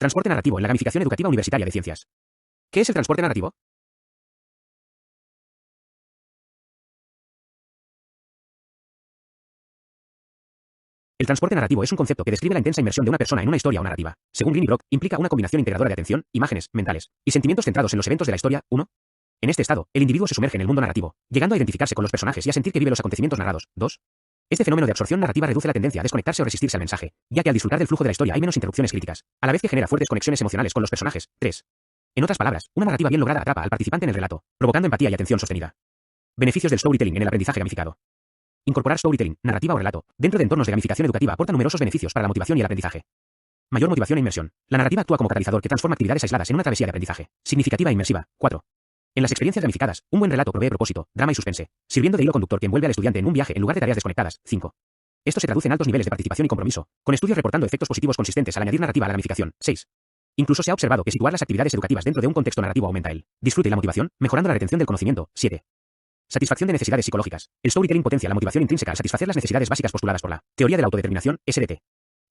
Transporte narrativo en la gamificación educativa universitaria de ciencias. ¿Qué es el transporte narrativo? El transporte narrativo es un concepto que describe la intensa inmersión de una persona en una historia o narrativa. Según Green y Brock, implica una combinación integradora de atención, imágenes, mentales y sentimientos centrados en los eventos de la historia. 1. En este estado, el individuo se sumerge en el mundo narrativo, llegando a identificarse con los personajes y a sentir que vive los acontecimientos narrados. 2. Este fenómeno de absorción narrativa reduce la tendencia a desconectarse o resistirse al mensaje, ya que al disfrutar del flujo de la historia hay menos interrupciones críticas, a la vez que genera fuertes conexiones emocionales con los personajes. 3. En otras palabras, una narrativa bien lograda atrapa al participante en el relato, provocando empatía y atención sostenida. Beneficios del storytelling en el aprendizaje gamificado. Incorporar storytelling, narrativa o relato, dentro de entornos de gamificación educativa aporta numerosos beneficios para la motivación y el aprendizaje. Mayor motivación e inmersión. La narrativa actúa como catalizador que transforma actividades aisladas en una travesía de aprendizaje, significativa e inmersiva. 4. En las experiencias gamificadas, un buen relato provee propósito, drama y suspense, sirviendo de hilo conductor que envuelve al estudiante en un viaje en lugar de tareas desconectadas. 5. Esto se traduce en altos niveles de participación y compromiso, con estudios reportando efectos positivos consistentes al añadir narrativa a la gamificación. 6. Incluso se ha observado que situar las actividades educativas dentro de un contexto narrativo aumenta el disfrute y la motivación, mejorando la retención del conocimiento. 7. Satisfacción de necesidades psicológicas. El storytelling potencia la motivación intrínseca al satisfacer las necesidades básicas postuladas por la teoría de la autodeterminación, SDT.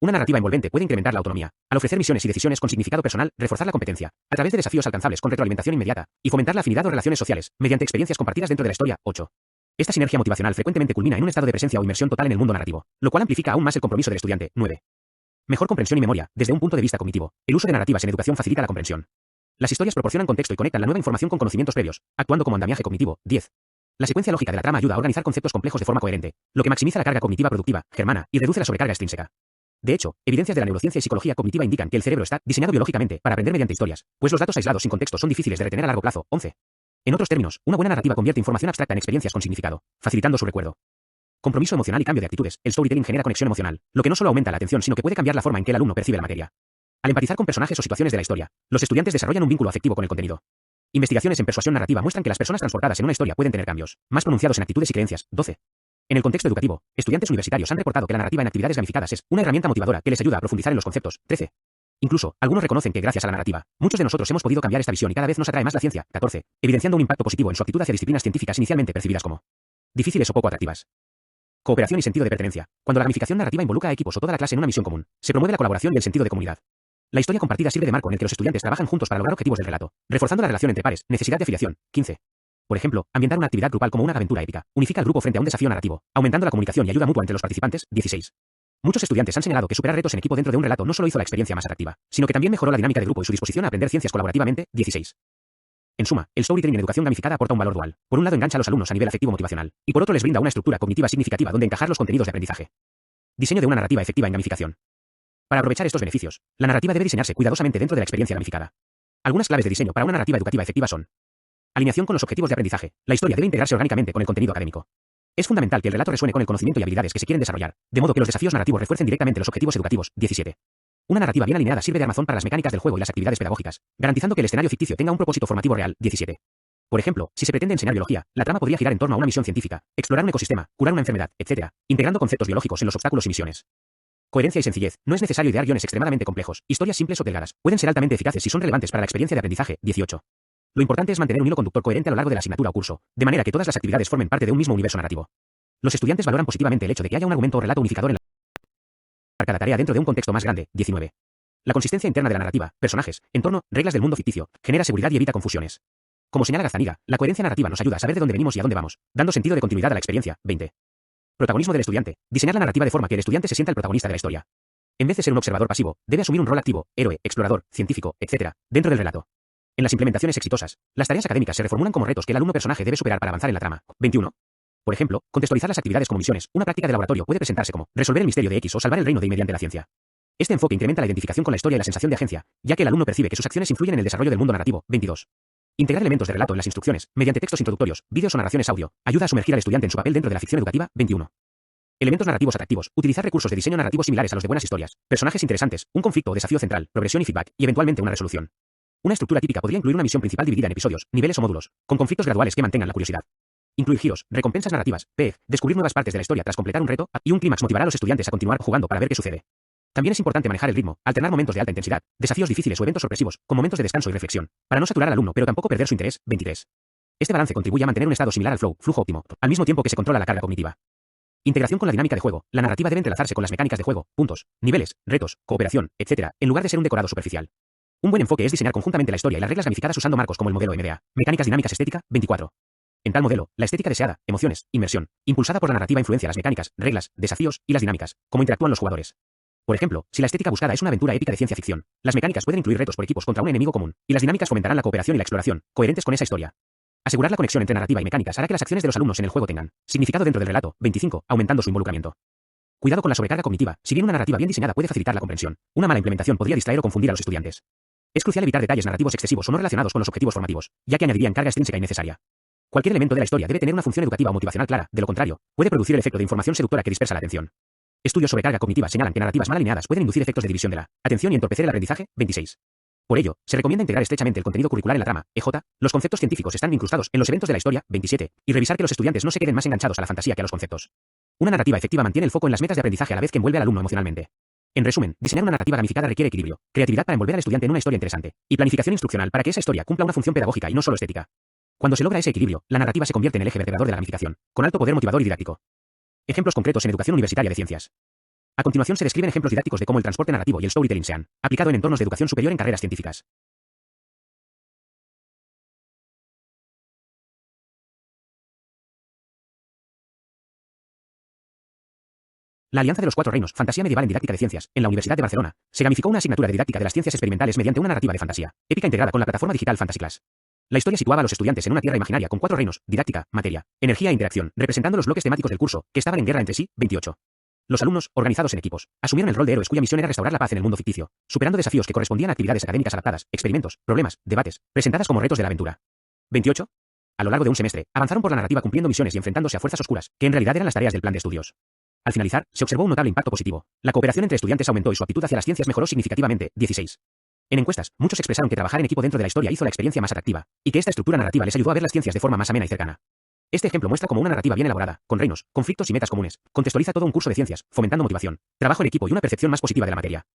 Una narrativa envolvente puede incrementar la autonomía, al ofrecer misiones y decisiones con significado personal, reforzar la competencia, a través de desafíos alcanzables con retroalimentación inmediata, y fomentar la afinidad o relaciones sociales, mediante experiencias compartidas dentro de la historia. 8. Esta sinergia motivacional frecuentemente culmina en un estado de presencia o inmersión total en el mundo narrativo, lo cual amplifica aún más el compromiso del estudiante. 9. Mejor comprensión y memoria. Desde un punto de vista cognitivo, el uso de narrativas en educación facilita la comprensión. Las historias proporcionan contexto y conectan la nueva información con conocimientos previos, actuando como andamiaje cognitivo. 10. La secuencia lógica de la trama ayuda a organizar conceptos complejos de forma coherente, lo que maximiza la carga cognitiva productiva, germana, y reduce la sobrecarga extrínseca. De hecho, evidencias de la neurociencia y psicología cognitiva indican que el cerebro está diseñado biológicamente para aprender mediante historias, pues los datos aislados sin contexto son difíciles de retener a largo plazo. 11. En otros términos, una buena narrativa convierte información abstracta en experiencias con significado, facilitando su recuerdo. Compromiso emocional y cambio de actitudes. El storytelling genera conexión emocional, lo que no solo aumenta la atención, sino que puede cambiar la forma en que el alumno percibe la materia. Al empatizar con personajes o situaciones de la historia, los estudiantes desarrollan un vínculo afectivo con el contenido. Investigaciones en persuasión narrativa muestran que las personas transportadas en una historia pueden tener cambios más pronunciados en actitudes y creencias. 12. En el contexto educativo, estudiantes universitarios han reportado que la narrativa en actividades gamificadas es una herramienta motivadora que les ayuda a profundizar en los conceptos. 13. Incluso, algunos reconocen que gracias a la narrativa, muchos de nosotros hemos podido cambiar esta visión y cada vez nos atrae más la ciencia. 14. Evidenciando un impacto positivo en su actitud hacia disciplinas científicas inicialmente percibidas como difíciles o poco atractivas. Cooperación y sentido de pertenencia. Cuando la gamificación narrativa involucra a equipos o toda la clase en una misión común, se promueve la colaboración y el sentido de comunidad. La historia compartida sirve de marco en el que los estudiantes trabajan juntos para lograr objetivos del relato, reforzando la relación entre pares, necesidad de afiliación. 15. Por ejemplo, ambientar una actividad grupal como una aventura épica, unifica al grupo frente a un desafío narrativo, aumentando la comunicación y ayuda mutua entre los participantes. 16. Muchos estudiantes han señalado que superar retos en equipo dentro de un relato no solo hizo la experiencia más atractiva, sino que también mejoró la dinámica de grupo y su disposición a aprender ciencias colaborativamente. 16. En suma, el storytelling en educación gamificada aporta un valor dual. Por un lado engancha a los alumnos a nivel afectivo motivacional, y por otro les brinda una estructura cognitiva significativa donde encajar los contenidos de aprendizaje. Diseño de una narrativa efectiva en gamificación. Para aprovechar estos beneficios, la narrativa debe diseñarse cuidadosamente dentro de la experiencia gamificada. Algunas claves de diseño para una narrativa educativa efectiva son: alineación con los objetivos de aprendizaje. La historia debe integrarse orgánicamente con el contenido académico. Es fundamental que el relato resuene con el conocimiento y habilidades que se quieren desarrollar, de modo que los desafíos narrativos refuercen directamente los objetivos educativos. 17. Una narrativa bien alineada sirve de armazón para las mecánicas del juego y las actividades pedagógicas, garantizando que el escenario ficticio tenga un propósito formativo real. 17. Por ejemplo, si se pretende enseñar biología, la trama podría girar en torno a una misión científica, explorar un ecosistema, curar una enfermedad, etc., integrando conceptos biológicos en los obstáculos y misiones. Coherencia y sencillez. No es necesario idear guiones extremadamente complejos. Historias simples o delgadas pueden ser altamente eficaces si son relevantes para la experiencia de aprendizaje. 18. Lo importante es mantener un hilo conductor coherente a lo largo de la asignatura o curso, de manera que todas las actividades formen parte de un mismo universo narrativo. Los estudiantes valoran positivamente el hecho de que haya un argumento o relato unificador en cada tarea dentro de un contexto más grande. 19. La consistencia interna de la narrativa, personajes, entorno, reglas del mundo ficticio, genera seguridad y evita confusiones. Como señala Gazzaniga, la coherencia narrativa nos ayuda a saber de dónde venimos y a dónde vamos, dando sentido de continuidad a la experiencia. 20. Protagonismo del estudiante. Diseñar la narrativa de forma que el estudiante se sienta el protagonista de la historia. En vez de ser un observador pasivo, debe asumir un rol activo, héroe, explorador, científico, etc., dentro del relato. En las implementaciones exitosas, las tareas académicas se reformulan como retos que el alumno personaje debe superar para avanzar en la trama. 21. Por ejemplo, contextualizar las actividades como misiones. Una práctica de laboratorio puede presentarse como resolver el misterio de X o salvar el reino de Y mediante la ciencia. Este enfoque incrementa la identificación con la historia y la sensación de agencia, ya que el alumno percibe que sus acciones influyen en el desarrollo del mundo narrativo. 22. Integrar elementos de relato en las instrucciones, mediante textos introductorios, vídeos o narraciones audio, ayuda a sumergir al estudiante en su papel dentro de la ficción educativa. 21. Elementos narrativos atractivos. Utilizar recursos de diseño narrativo similares a los de buenas historias, personajes interesantes, un conflicto o desafío central, progresión y feedback, y eventualmente una resolución. Una estructura típica podría incluir una misión principal dividida en episodios, niveles o módulos, con conflictos graduales que mantengan la curiosidad. Incluir giros, recompensas narrativas, PEG, descubrir nuevas partes de la historia tras completar un reto, y un clímax motivará a los estudiantes a continuar jugando para ver qué sucede. También es importante manejar el ritmo, alternar momentos de alta intensidad, desafíos difíciles o eventos sorpresivos, con momentos de descanso y reflexión, para no saturar al alumno pero tampoco perder su interés. 23. Este balance contribuye a mantener un estado similar al flujo óptimo, al mismo tiempo que se controla la carga cognitiva. Integración con la dinámica de juego. La narrativa debe entrelazarse con las mecánicas de juego, puntos, niveles, retos, cooperación, etc., en lugar de ser un decorado superficial. Un buen enfoque es diseñar conjuntamente la historia y las reglas gamificadas usando marcos como el modelo MDA, Mecánicas Dinámicas Estética, 24. En tal modelo, la estética deseada, emociones, inmersión, impulsada por la narrativa influencia las mecánicas, reglas, desafíos y las dinámicas, cómo interactúan los jugadores. Por ejemplo, si la estética buscada es una aventura épica de ciencia ficción, las mecánicas pueden incluir retos por equipos contra un enemigo común, y las dinámicas fomentarán la cooperación y la exploración, coherentes con esa historia. Asegurar la conexión entre narrativa y mecánicas hará que las acciones de los alumnos en el juego tengan significado dentro del relato, 25, aumentando su involucramiento. Cuidado con la sobrecarga cognitiva, si bien una narrativa bien diseñada puede facilitar la comprensión, una mala implementación podría distraer o confundir a los estudiantes. Es crucial evitar detalles narrativos excesivos o no relacionados con los objetivos formativos, ya que añadirían carga extrínseca innecesaria. Cualquier elemento de la historia debe tener una función educativa o motivacional clara, de lo contrario, puede producir el efecto de información seductora que dispersa la atención. Estudios sobre carga cognitiva señalan que narrativas mal alineadas pueden inducir efectos de división de la atención y entorpecer el aprendizaje, 26. Por ello, se recomienda integrar estrechamente el contenido curricular en la trama, EJ, los conceptos científicos están incrustados en los eventos de la historia, 27, y revisar que los estudiantes no se queden más enganchados a la fantasía que a los conceptos. Una narrativa efectiva mantiene el foco en las metas de aprendizaje a la vez que envuelve al alumno emocionalmente. En resumen, diseñar una narrativa gamificada requiere equilibrio, creatividad para envolver al estudiante en una historia interesante, y planificación instruccional para que esa historia cumpla una función pedagógica y no solo estética. Cuando se logra ese equilibrio, la narrativa se convierte en el eje vertebrador de la gamificación, con alto poder motivador y didáctico. Ejemplos concretos en educación universitaria de ciencias. A continuación se describen ejemplos didácticos de cómo el transporte narrativo y el storytelling se han aplicado en entornos de educación superior en carreras científicas. La Alianza de los Cuatro Reinos, Fantasía Medieval en Didáctica de Ciencias, en la Universidad de Barcelona, se gamificó una asignatura de didáctica de las ciencias experimentales mediante una narrativa de fantasía épica integrada con la plataforma digital Fantasy Class. La historia situaba a los estudiantes en una tierra imaginaria con cuatro reinos, didáctica, materia, energía e interacción, representando los bloques temáticos del curso, que estaban en guerra entre sí, 28. Los alumnos, organizados en equipos, asumieron el rol de héroes cuya misión era restaurar la paz en el mundo ficticio, superando desafíos que correspondían a actividades académicas adaptadas, experimentos, problemas, debates, presentadas como retos de la aventura. 28. A lo largo de un semestre, avanzaron por la narrativa cumpliendo misiones y enfrentándose a fuerzas oscuras, que en realidad eran las tareas del plan de estudios. Al finalizar, se observó un notable impacto positivo. La cooperación entre estudiantes aumentó y su aptitud hacia las ciencias mejoró significativamente, 16. En encuestas, muchos expresaron que trabajar en equipo dentro de la historia hizo la experiencia más atractiva, y que esta estructura narrativa les ayudó a ver las ciencias de forma más amena y cercana. Este ejemplo muestra cómo una narrativa bien elaborada, con reinos, conflictos y metas comunes, contextualiza todo un curso de ciencias, fomentando motivación, trabajo en equipo y una percepción más positiva de la materia.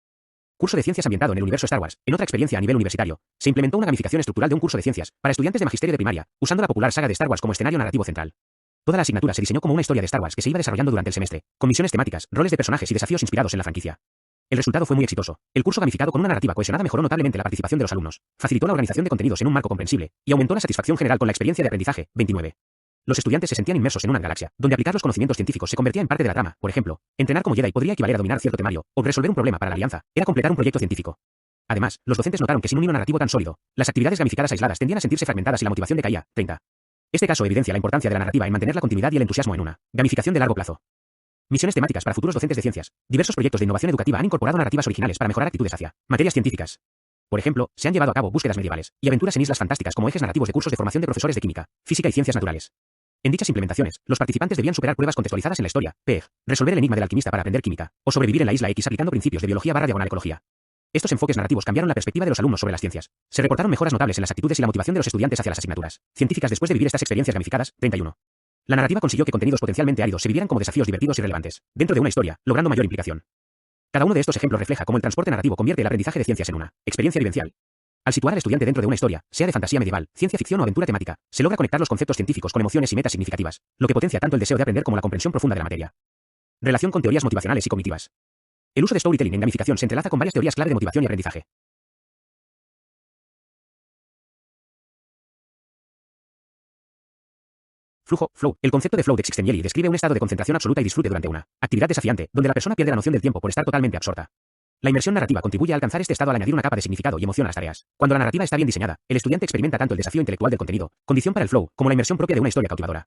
Curso de ciencias ambientado en el universo Star Wars. En otra experiencia a nivel universitario, se implementó una gamificación estructural de un curso de ciencias para estudiantes de magisterio de primaria, usando la popular saga de Star Wars como escenario narrativo central. Toda la asignatura se diseñó como una historia de Star Wars que se iba desarrollando durante el semestre, con misiones temáticas, roles de personajes y desafíos inspirados en la franquicia. El resultado fue muy exitoso. El curso gamificado con una narrativa cohesionada mejoró notablemente la participación de los alumnos, facilitó la organización de contenidos en un marco comprensible, y aumentó la satisfacción general con la experiencia de aprendizaje, 29. Los estudiantes se sentían inmersos en una galaxia, donde aplicar los conocimientos científicos se convertía en parte de la trama. Por ejemplo, entrenar como Jedi podría equivaler a dominar cierto temario, o resolver un problema para la alianza, era completar un proyecto científico. Además, los docentes notaron que sin un hilo narrativo tan sólido, las actividades gamificadas aisladas tendían a sentirse fragmentadas y la motivación decaía, 30. Este caso evidencia la importancia de la narrativa en mantener la continuidad y el entusiasmo en una gamificación de largo plazo. Misiones temáticas para futuros docentes de ciencias. Diversos proyectos de innovación educativa han incorporado narrativas originales para mejorar actitudes hacia materias científicas. Por ejemplo, se han llevado a cabo búsquedas medievales y aventuras en islas fantásticas como ejes narrativos de cursos de formación de profesores de química, física y ciencias naturales. En dichas implementaciones, los participantes debían superar pruebas contextualizadas en la historia, PEG, resolver el enigma del alquimista para aprender química, o sobrevivir en la isla X aplicando principios de biología/ecología. Estos enfoques narrativos cambiaron la perspectiva de los alumnos sobre las ciencias. Se reportaron mejoras notables en las actitudes y la motivación de los estudiantes hacia las asignaturas científicas después de vivir estas experiencias gamificadas, 31. La narrativa consiguió que contenidos potencialmente áridos se vivieran como desafíos divertidos y relevantes, dentro de una historia, logrando mayor implicación. Cada uno de estos ejemplos refleja cómo el transporte narrativo convierte el aprendizaje de ciencias en una experiencia vivencial. Al situar al estudiante dentro de una historia, sea de fantasía medieval, ciencia ficción o aventura temática, se logra conectar los conceptos científicos con emociones y metas significativas, lo que potencia tanto el deseo de aprender como la comprensión profunda de la materia. Relación con teorías motivacionales y cognitivas. El uso de storytelling en gamificación se entrelaza con varias teorías clave de motivación y aprendizaje. Flujo, flow. El concepto de flow de Csikszentmihalyi describe un estado de concentración absoluta y disfrute durante una actividad desafiante, donde la persona pierde la noción del tiempo por estar totalmente absorta. La inmersión narrativa contribuye a alcanzar este estado al añadir una capa de significado y emoción a las tareas. Cuando la narrativa está bien diseñada, el estudiante experimenta tanto el desafío intelectual del contenido, condición para el flow, como la inmersión propia de una historia cautivadora.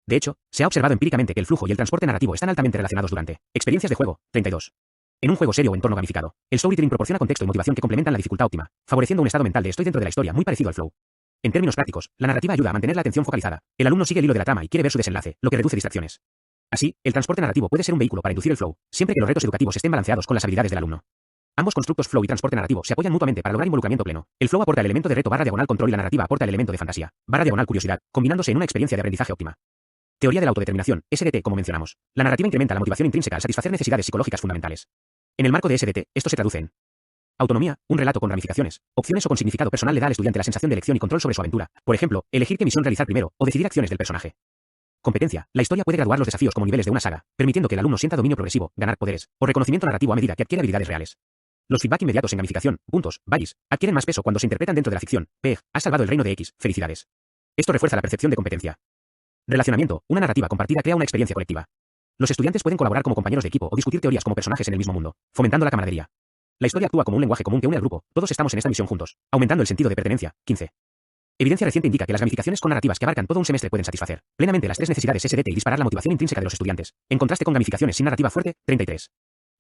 De hecho, se ha observado empíricamente que el flujo y el transporte narrativo están altamente relacionados durante experiencias de juego, 32. En un juego serio o entorno gamificado, el storytelling proporciona contexto y motivación que complementan la dificultad óptima, favoreciendo un estado mental de estoy dentro de la historia muy parecido al flow. En términos prácticos, la narrativa ayuda a mantener la atención focalizada. El alumno sigue el hilo de la trama y quiere ver su desenlace, lo que reduce distracciones. Así, el transporte narrativo puede ser un vehículo para inducir el flow, siempre que los retos educativos estén balanceados con las habilidades del alumno. Ambos constructos flow y transporte narrativo se apoyan mutuamente para lograr involucramiento pleno. El flow aporta el elemento de reto /control y la narrativa aporta el elemento de fantasía /curiosidad, combinándose en una experiencia de aprendizaje óptima. Teoría de la autodeterminación, SDT, como mencionamos. La narrativa incrementa la motivación intrínseca al satisfacer necesidades psicológicas fundamentales. En el marco de SDT, esto se traduce en autonomía, un relato con ramificaciones, opciones o con significado personal le da al estudiante la sensación de elección y control sobre su aventura. Por ejemplo, elegir qué misión realizar primero, o decidir acciones del personaje. Competencia, la historia puede graduar los desafíos como niveles de una saga, permitiendo que el alumno sienta dominio progresivo, ganar poderes, o reconocimiento narrativo a medida que adquiere habilidades reales. Los feedback inmediatos en gamificación, puntos, valles, adquieren más peso cuando se interpretan dentro de la ficción. PEG, has salvado el reino de X, felicidades. Esto refuerza la percepción de competencia. Relacionamiento, una narrativa compartida crea una experiencia colectiva. Los estudiantes pueden colaborar como compañeros de equipo o discutir teorías como personajes en el mismo mundo, fomentando la camaradería. La historia actúa como un lenguaje común que une al grupo, todos estamos en esta misión juntos, aumentando el sentido de pertenencia. 15. Evidencia reciente indica que las gamificaciones con narrativas que abarcan todo un semestre pueden satisfacer plenamente las tres necesidades SDT y disparar la motivación intrínseca de los estudiantes, en contraste con gamificaciones sin narrativa fuerte. 33.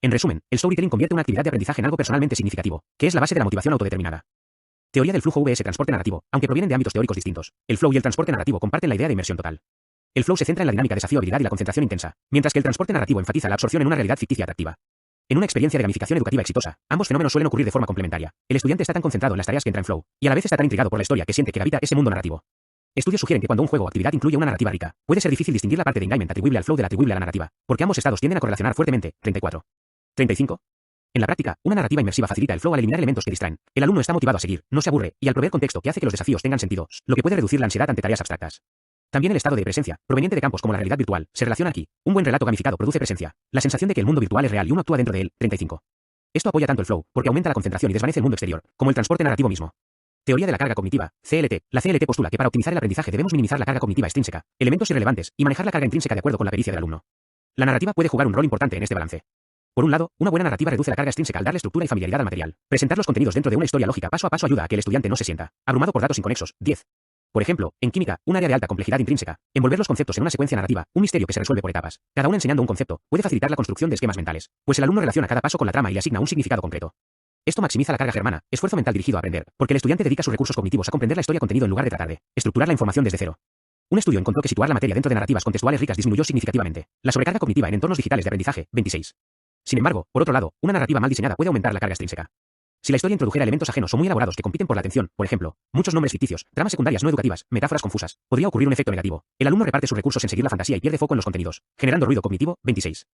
En resumen, el storytelling convierte una actividad de aprendizaje en algo personalmente significativo, que es la base de la motivación autodeterminada. Teoría del flujo vs transporte narrativo, aunque provienen de ámbitos teóricos distintos. El flow y el transporte narrativo comparten la idea de inmersión total. El flow se centra en la dinámica, desafío, habilidad y la concentración intensa, mientras que el transporte narrativo enfatiza la absorción en una realidad ficticia atractiva. En una experiencia de gamificación educativa exitosa, ambos fenómenos suelen ocurrir de forma complementaria. El estudiante está tan concentrado en las tareas que entra en flow, y a la vez está tan intrigado por la historia que siente que habita ese mundo narrativo. Estudios sugieren que cuando un juego o actividad incluye una narrativa rica, puede ser difícil distinguir la parte de engagement atribuible al flow de la atribuible a la narrativa, porque ambos estados tienden a correlacionar fuertemente. 34. 35. En la práctica, una narrativa inmersiva facilita el flow al eliminar elementos que distraen. El alumno está motivado a seguir, no se aburre, y al proveer contexto que hace que los desafíos tengan sentido, lo que puede reducir la ansiedad ante tareas abstractas. También el estado de presencia, proveniente de campos como la realidad virtual, se relaciona aquí. Un buen relato gamificado produce presencia, la sensación de que el mundo virtual es real y uno actúa dentro de él. 35. Esto apoya tanto el flow, porque aumenta la concentración y desvanece el mundo exterior, como el transporte narrativo mismo. Teoría de la carga cognitiva, CLT. La CLT postula que para optimizar el aprendizaje debemos minimizar la carga cognitiva extrínseca, elementos irrelevantes, y manejar la carga intrínseca de acuerdo con la pericia del alumno. La narrativa puede jugar un rol importante en este balance. Por un lado, una buena narrativa reduce la carga extrínseca al darle estructura y familiaridad al material. Presentar los contenidos dentro de una historia lógica paso a paso ayuda a que el estudiante no se sienta abrumado por datos inconexos. 10. Por ejemplo, en química, un área de alta complejidad intrínseca, envolver los conceptos en una secuencia narrativa, un misterio que se resuelve por etapas, cada uno enseñando un concepto, puede facilitar la construcción de esquemas mentales, pues el alumno relaciona cada paso con la trama y le asigna un significado concreto. Esto maximiza la carga germana, esfuerzo mental dirigido a aprender, porque el estudiante dedica sus recursos cognitivos a comprender la historia contenido en lugar de tratar de estructurar la información desde cero. Un estudio encontró que situar la materia dentro de narrativas contextuales ricas disminuyó significativamente la sobrecarga cognitiva en entornos digitales de aprendizaje. 26. Sin embargo, por otro lado, una narrativa mal diseñada puede aumentar la carga extrínseca. Si la historia introdujera elementos ajenos o muy elaborados que compiten por la atención, por ejemplo, muchos nombres ficticios, tramas secundarias no educativas, metáforas confusas, podría ocurrir un efecto negativo. El alumno reparte sus recursos en seguir la fantasía y pierde foco en los contenidos, generando ruido cognitivo. 26.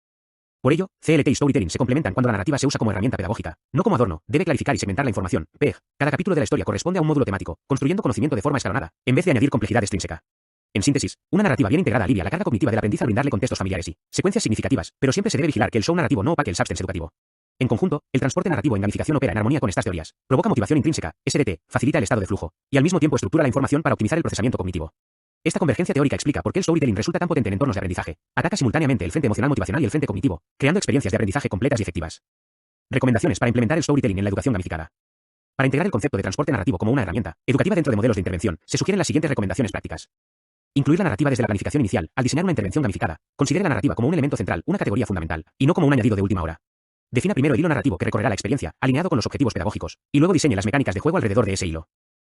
Por ello, CLT y storytelling se complementan cuando la narrativa se usa como herramienta pedagógica, no como adorno. Debe clarificar y segmentar la información. PEG. Cada capítulo de la historia corresponde a un módulo temático, construyendo conocimiento de forma escalonada, en vez de añadir complejidad extrínseca. En síntesis, una narrativa bien integrada alivia la carga cognitiva del aprendiz al brindarle contextos familiares y secuencias significativas, pero siempre se debe vigilar que el show narrativo no opaque el substance educativo. En conjunto, el transporte narrativo en gamificación opera en armonía con estas teorías, provoca motivación intrínseca, SDT, facilita el estado de flujo, y al mismo tiempo estructura la información para optimizar el procesamiento cognitivo. Esta convergencia teórica explica por qué el storytelling resulta tan potente en entornos de aprendizaje. Ataca simultáneamente el frente emocional motivacional y el frente cognitivo, creando experiencias de aprendizaje completas y efectivas. Recomendaciones para implementar el storytelling en la educación gamificada. Para integrar el concepto de transporte narrativo como una herramienta educativa dentro de modelos de intervención, se sugieren las siguientes recomendaciones prácticas. Incluir la narrativa desde la planificación inicial. Al diseñar una intervención gamificada, considere la narrativa como un elemento central, una categoría fundamental, y no como un añadido de última hora. Defina primero el hilo narrativo que recorrerá la experiencia, alineado con los objetivos pedagógicos, y luego diseñe las mecánicas de juego alrededor de ese hilo.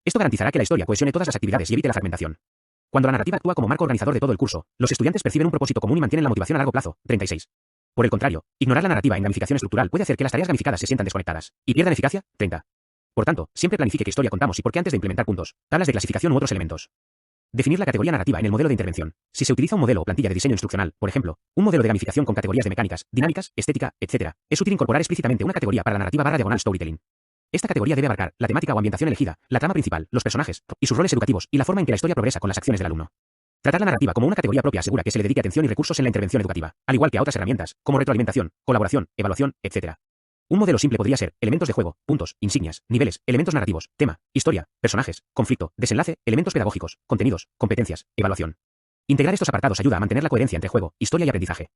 Esto garantizará que la historia cohesione todas las actividades y evite la fragmentación. Cuando la narrativa actúa como marco organizador de todo el curso, los estudiantes perciben un propósito común y mantienen la motivación a largo plazo. 36. Por el contrario, ignorar la narrativa en gamificación estructural puede hacer que las tareas gamificadas se sientan desconectadas y pierdan eficacia. 30. Por tanto, siempre planifique qué historia contamos y por qué antes de implementar puntos, tablas de clasificación u otros elementos. Definir la categoría narrativa en el modelo de intervención. Si se utiliza un modelo o plantilla de diseño instruccional, por ejemplo, un modelo de gamificación con categorías de mecánicas, dinámicas, estética, etc., es útil incorporar explícitamente una categoría para la narrativa /diagonal storytelling. Esta categoría debe abarcar la temática o ambientación elegida, la trama principal, los personajes y sus roles educativos y la forma en que la historia progresa con las acciones del alumno. Tratar la narrativa como una categoría propia asegura que se le dedique atención y recursos en la intervención educativa, al igual que a otras herramientas, como retroalimentación, colaboración, evaluación, etc. Un modelo simple podría ser elementos de juego, puntos, insignias, niveles, elementos narrativos, tema, historia, personajes, conflicto, desenlace, elementos pedagógicos, contenidos, competencias, evaluación. Integrar estos apartados ayuda a mantener la coherencia entre juego, historia y aprendizaje.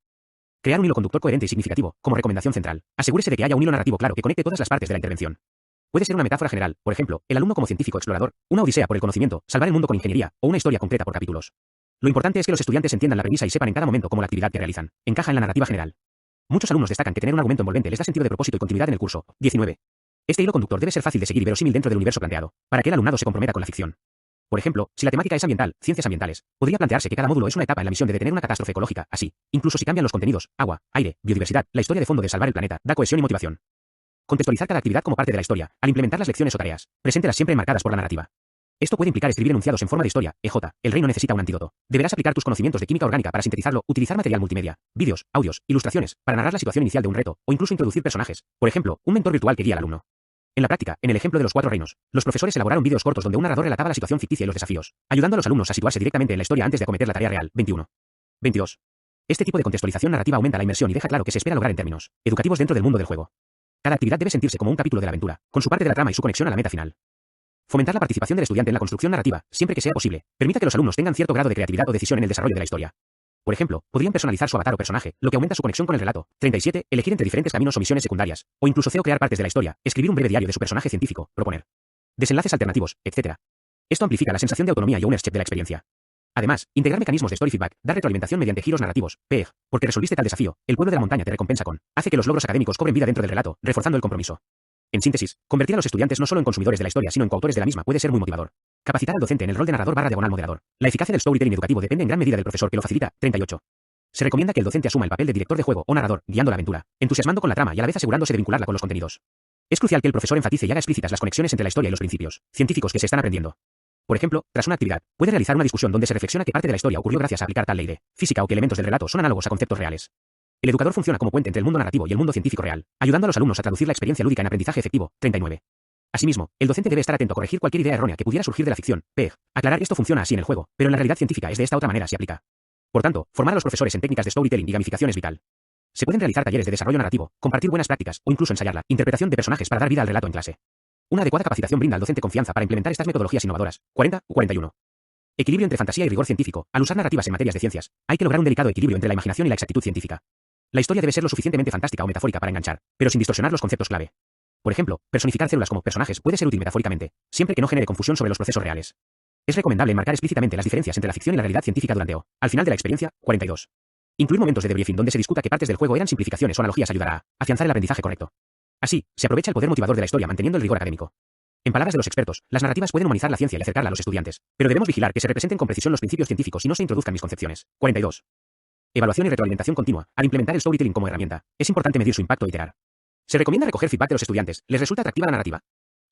Crear un hilo conductor coherente y significativo, como recomendación central. Asegúrese de que haya un hilo narrativo claro que conecte todas las partes de la intervención. Puede ser una metáfora general, por ejemplo, el alumno como científico explorador, una odisea por el conocimiento, salvar el mundo con ingeniería, o una historia concreta por capítulos. Lo importante es que los estudiantes entiendan la premisa y sepan en cada momento cómo la actividad que realizan encaja en la narrativa general. Muchos alumnos destacan que tener un argumento envolvente les da sentido de propósito y continuidad en el curso. 19. Este hilo conductor debe ser fácil de seguir y verosímil dentro del universo planteado, para que el alumnado se comprometa con la ficción. Por ejemplo, si la temática es ambiental, ciencias ambientales, podría plantearse que cada módulo es una etapa en la misión de detener una catástrofe ecológica. Así, incluso si cambian los contenidos, agua, aire, biodiversidad, la historia de fondo de salvar el planeta da cohesión y motivación. Contextualizar cada actividad como parte de la historia, al implementar las lecciones o tareas, preséntelas siempre enmarcadas por la narrativa. Esto puede implicar escribir enunciados en forma de historia. El reino necesita un antídoto. Deberás aplicar tus conocimientos de química orgánica para sintetizarlo, utilizar material multimedia, vídeos, audios, ilustraciones, para narrar la situación inicial de un reto, o incluso introducir personajes. Por ejemplo, un mentor virtual que guía al alumno. En la práctica, en el ejemplo de los 4 reinos, los profesores elaboraron vídeos cortos donde un narrador relataba la situación ficticia y los desafíos, ayudando a los alumnos a situarse directamente en la historia antes de acometer la tarea real. 21. 22. Este tipo de contextualización narrativa aumenta la inmersión y deja claro que se espera lograr en términos educativos dentro del mundo del juego. Cada actividad debe sentirse como un capítulo de la aventura, con su parte de la trama y su conexión a la meta final. Fomentar la participación del estudiante en la construcción narrativa, siempre que sea posible, permita que los alumnos tengan cierto grado de creatividad o decisión en el desarrollo de la historia. Por ejemplo, podrían personalizar su avatar o personaje, lo que aumenta su conexión con el relato. 37. Elegir entre diferentes caminos o misiones secundarias, o incluso crear partes de la historia, escribir un breve diario de su personaje científico, proponer desenlaces alternativos, etc. Esto amplifica la sensación de autonomía y ownership de la experiencia. Además, integrar mecanismos de story feedback, dar retroalimentación mediante giros narrativos, PEG, porque resolviste tal desafío, el pueblo de la montaña te recompensa con, hace que los logros académicos cobren vida dentro del relato, reforzando el compromiso. En síntesis, convertir a los estudiantes no solo en consumidores de la historia, sino en coautores de la misma puede ser muy motivador. Capacitar al docente en el rol de narrador/moderador. La eficacia del storytelling educativo depende en gran medida del profesor que lo facilita. 38. Se recomienda que el docente asuma el papel de director de juego o narrador, guiando la aventura, entusiasmando con la trama y a la vez asegurándose de vincularla con los contenidos. Es crucial que el profesor enfatice y haga explícitas las conexiones entre la historia y los principios científicos que se están aprendiendo. Por ejemplo, tras una actividad, puede realizar una discusión donde se reflexiona qué parte de la historia ocurrió gracias a aplicar tal ley de física o que elementos del relato son análogos a conceptos reales. El educador funciona como puente entre el mundo narrativo y el mundo científico real, ayudando a los alumnos a traducir la experiencia lúdica en aprendizaje efectivo. 39. Asimismo, el docente debe estar atento a corregir cualquier idea errónea que pudiera surgir de la ficción. PEG. Aclarar esto funciona así en el juego, pero en la realidad científica es de esta otra manera se aplica. Por tanto, formar a los profesores en técnicas de storytelling y gamificación es vital. Se pueden realizar talleres de desarrollo narrativo, compartir buenas prácticas o incluso ensayar la interpretación de personajes para dar vida al relato en clase. Una adecuada capacitación brinda al docente confianza para implementar estas metodologías innovadoras. 40 u 41. Equilibrio entre fantasía y rigor científico. Al usar narrativas en materias de ciencias, hay que lograr un delicado equilibrio entre la imaginación y la exactitud científica. La historia debe ser lo suficientemente fantástica o metafórica para enganchar, pero sin distorsionar los conceptos clave. Por ejemplo, personificar células como personajes puede ser útil metafóricamente, siempre que no genere confusión sobre los procesos reales. Es recomendable enmarcar explícitamente las diferencias entre la ficción y la realidad científica durante o al final de la experiencia. 42. Incluir momentos de debriefing donde se discuta qué partes del juego eran simplificaciones o analogías ayudará a afianzar el aprendizaje correcto. Así, se aprovecha el poder motivador de la historia manteniendo el rigor académico. En palabras de los expertos, las narrativas pueden humanizar la ciencia y acercarla a los estudiantes, pero debemos vigilar que se representen con precisión los principios científicos y no se introduzcan misconcepciones. 42. Evaluación y retroalimentación continua. Al implementar el storytelling como herramienta, es importante medir su impacto e iterar. Se recomienda recoger feedback de los estudiantes. ¿Les resulta atractiva la narrativa?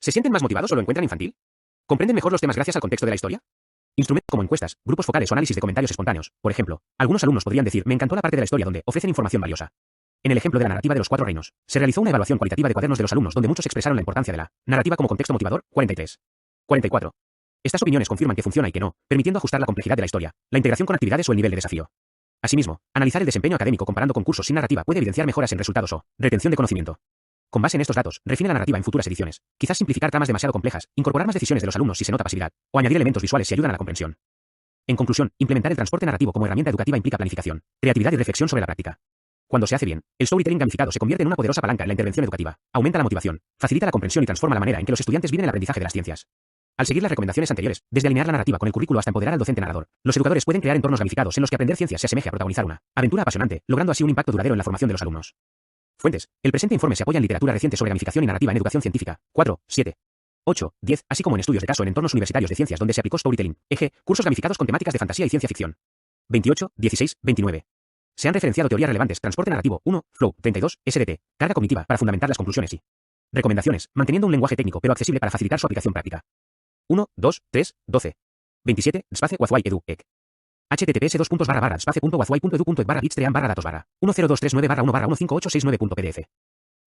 ¿Se sienten más motivados o lo encuentran infantil? ¿Comprenden mejor los temas gracias al contexto de la historia? Instrumentos como encuestas, grupos focales o análisis de comentarios espontáneos. Por ejemplo, algunos alumnos podrían decir, me encantó la parte de la historia donde ofrecen información valiosa. En el ejemplo de la narrativa de los 4 reinos, se realizó una evaluación cualitativa de cuadernos de los alumnos donde muchos expresaron la importancia de la narrativa como contexto motivador. 43. 44. Estas opiniones confirman que funciona y que no, permitiendo ajustar la complejidad de la historia, la integración con actividades o el nivel de desafío. Asimismo, analizar el desempeño académico comparando con cursos sin narrativa puede evidenciar mejoras en resultados o retención de conocimiento. Con base en estos datos, refine la narrativa en futuras ediciones. Quizás simplificar tramas demasiado complejas, incorporar más decisiones de los alumnos si se nota pasividad, o añadir elementos visuales si ayudan a la comprensión. En conclusión, implementar el transporte narrativo como herramienta educativa implica planificación, creatividad y reflexión sobre la práctica. Cuando se hace bien, el storytelling gamificado se convierte en una poderosa palanca en la intervención educativa, aumenta la motivación, facilita la comprensión y transforma la manera en que los estudiantes viven el aprendizaje de las ciencias. Al seguir las recomendaciones anteriores, desde alinear la narrativa con el currículo hasta empoderar al docente narrador, los educadores pueden crear entornos gamificados en los que aprender ciencias se asemeje a protagonizar una aventura apasionante, logrando así un impacto duradero en la formación de los alumnos. Fuentes. El presente informe se apoya en literatura reciente sobre gamificación y narrativa en educación científica. 4, 7, 8, 10, así como en estudios de caso en entornos universitarios de ciencias donde se aplicó storytelling, eje, cursos gamificados con temáticas de fantasía y ciencia ficción. 28, 16, 29. Se han referenciado teorías relevantes, transporte narrativo, 1, Flow, 32, SDT, carga cognitiva para fundamentar las conclusiones y recomendaciones, manteniendo un lenguaje técnico pero accesible para facilitar su aplicación práctica. 1, 2, 3, 12. 27, space Wazwai edu, ec. https://space.wazwai.edu.ec/bits3am/datos/ 10239/1/15869.pdf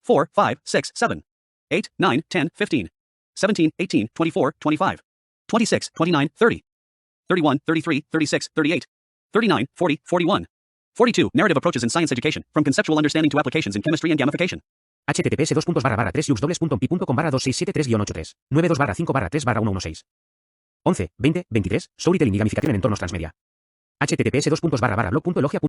4, 5, 6, 7, 8, 9, 10, 15, 17, 18, 24, 25, 26, 29, 30, 31, 33, 36, 38, 39, 40, 41, 42. Narrative approaches in science education, from conceptual understanding to applications in chemistry and gamification. https://3lux2.pi.com/2673-83 92/5/3/116 11, 20, 23, storytelling y gamificación en entornos transmedia. https://blog.logia.